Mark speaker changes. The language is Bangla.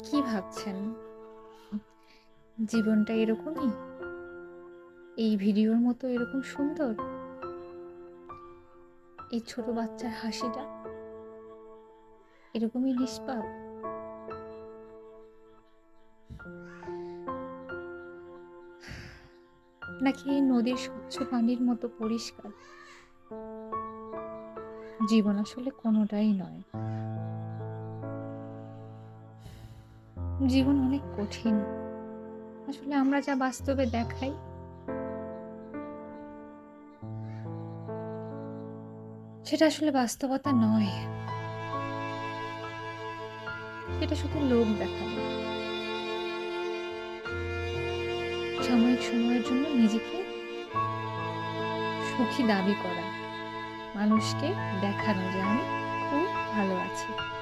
Speaker 1: কি ভাবছেন? জীবনটা এরকমই? এই ভিডিওর মতো এরকম সুন্দর? এই ছোট বাচ্চার হাসিটা এরকমই নিষ্পাপ? নাকি এই নদীর স্বচ্ছ পানির মতো পরিষ্কার? জীবন আসলে কোনোটাই নয়। জীবন অনেক কঠিন। আসলে আমরা যা বাস্তবে দেখাই, সেটা আসলে বাস্তবতা নয়। সেটা শুধু লোক দেখানো। সাময়িক সময়ের জন্য নিজেকে সুখী দাবি করা। মানুষকে দেখানো যে আমি খুব ভালো আছি।